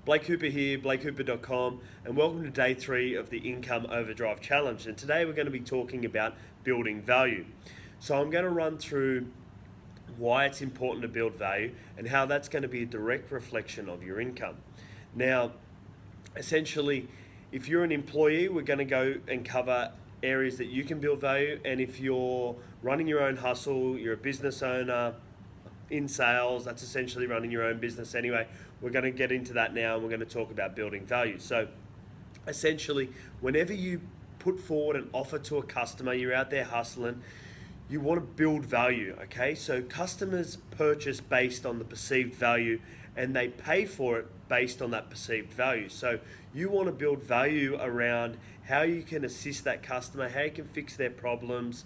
Blake Hooper here, blakehooper.com, and welcome to day 3 of the Income Overdrive Challenge. And today we're going to be talking about building value. So I'm going to run through why it's important to build value and how that's going to be a direct reflection of your income. Now, essentially, if you're an employee, we're going to go and cover areas that you can build value, and if you're running your own hustle, you're a business owner, in sales, that's essentially running your own business anyway. We're going to get into that now, and we're going to talk about building value. So essentially, whenever you put forward an offer to a customer, you're out there hustling, you want to build value, okay? So customers purchase based on the perceived value, and they pay for it based on that perceived value. So you want to build value around how you can assist that customer, how you can fix their problems,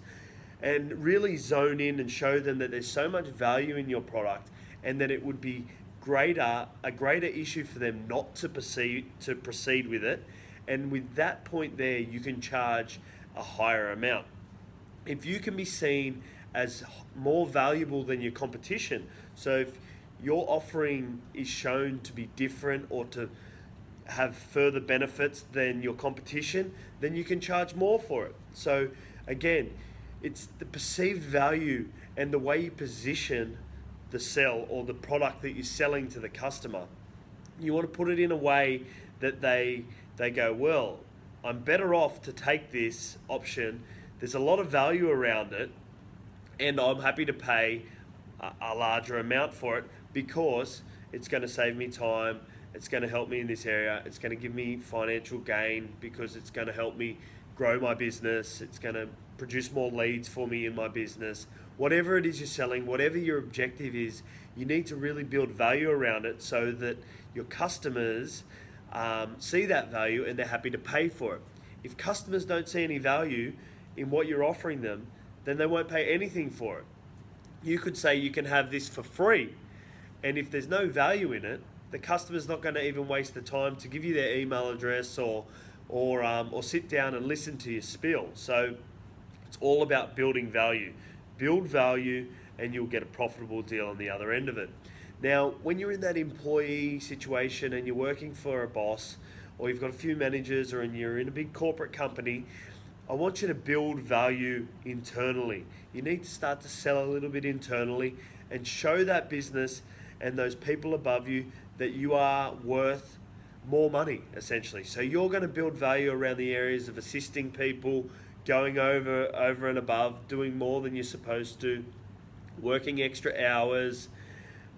and really zone in and show them that there's so much value in your product, and that it would be a greater issue for them not to proceed with it. And with that point there, you can charge a higher amount. If you can be seen as more valuable than your competition, so if your offering is shown to be different or to have further benefits than your competition, then you can charge more for it. So again, it's the perceived value and the way you position the sell or the product that you're selling to the customer. You want to put it in a way that they go, well, I'm better off to take this option. There's a lot of value around it, and I'm happy to pay a larger amount for it because it's going to save me time, it's going to help me in this area, it's going to give me financial gain because it's going to help me grow my business, it's going to produce more leads for me in my business. Whatever it is you're selling, whatever your objective is, you need to really build value around it so that your customers see that value and they're happy to pay for it. If customers don't see any value in what you're offering them, then they won't pay anything for it. You could say you can have this for free, and if there's no value in it, the customer's not going to even waste the time to give you their email address or sit down and listen to your spiel. So it's all about building value. Build value and you'll get a profitable deal on the other end of it. Now, when you're in that employee situation and you're working for a boss, or you've got a few managers, or you're in a big corporate company, I want you to build value internally. You need to start to sell a little bit internally and show that business and those people above you that you are worth more money, essentially. So you're going to build value around the areas of assisting people, going over and above, doing more than you're supposed to, working extra hours,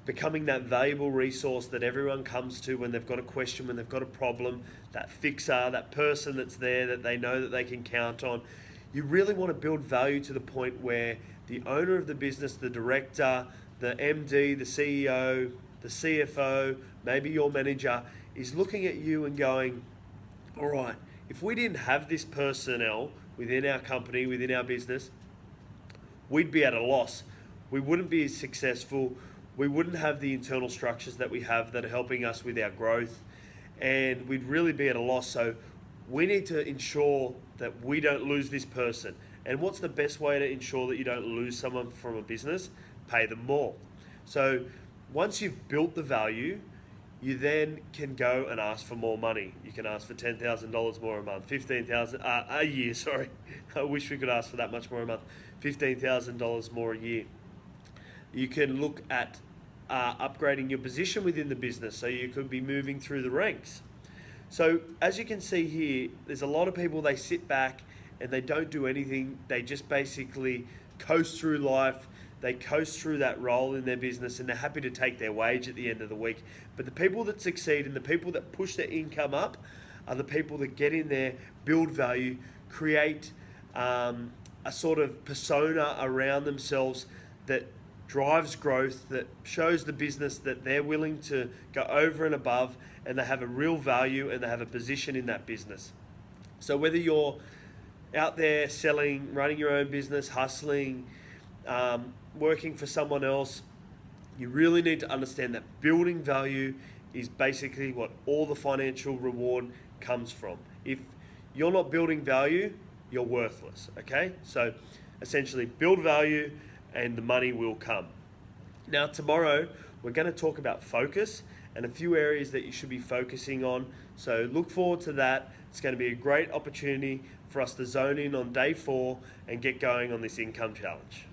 becoming that valuable resource that everyone comes to when they've got a question, when they've got a problem, that fixer, that person that's there that they know that they can count on. You really want to build value to the point where the owner of the business, the director, the MD, the CEO, the CFO, maybe your manager, is looking at you and going, all right, if we didn't have this personnel within our company, within our business, we'd be at a loss. We wouldn't be as successful. We wouldn't have the internal structures that we have that are helping us with our growth, and we'd really be at a loss. So we need to ensure that we don't lose this person. And what's the best way to ensure that you don't lose someone from a business? Pay them more. So once you've built the value, you then can go and ask for more money. You can ask for $10,000 more a month, $15,000 a year. Sorry, I wish we could ask for that much more a month. $15,000 more a year. You can look at upgrading your position within the business, so you could be moving through the ranks. So as you can see here, there's a lot of people, they sit back and they don't do anything. They just basically coast through life. They coast through that role in their business, and they're happy to take their wage at the end of the week. But the people that succeed and the people that push their income up are the people that get in there, build value, create a sort of persona around themselves that drives growth, that shows the business that they're willing to go over and above, and they have a real value and they have a position in that business. So whether you're out there selling, running your own business, hustling, working for someone else, you really need to understand that building value is basically what all the financial reward comes from. If you're not building value, you're worthless, okay? So essentially build value and the money will come. Now tomorrow we're going to talk about focus and a few areas that you should be focusing on. So look forward to that. It's going to be a great opportunity for us to zone in on day 4 and get going on this income challenge.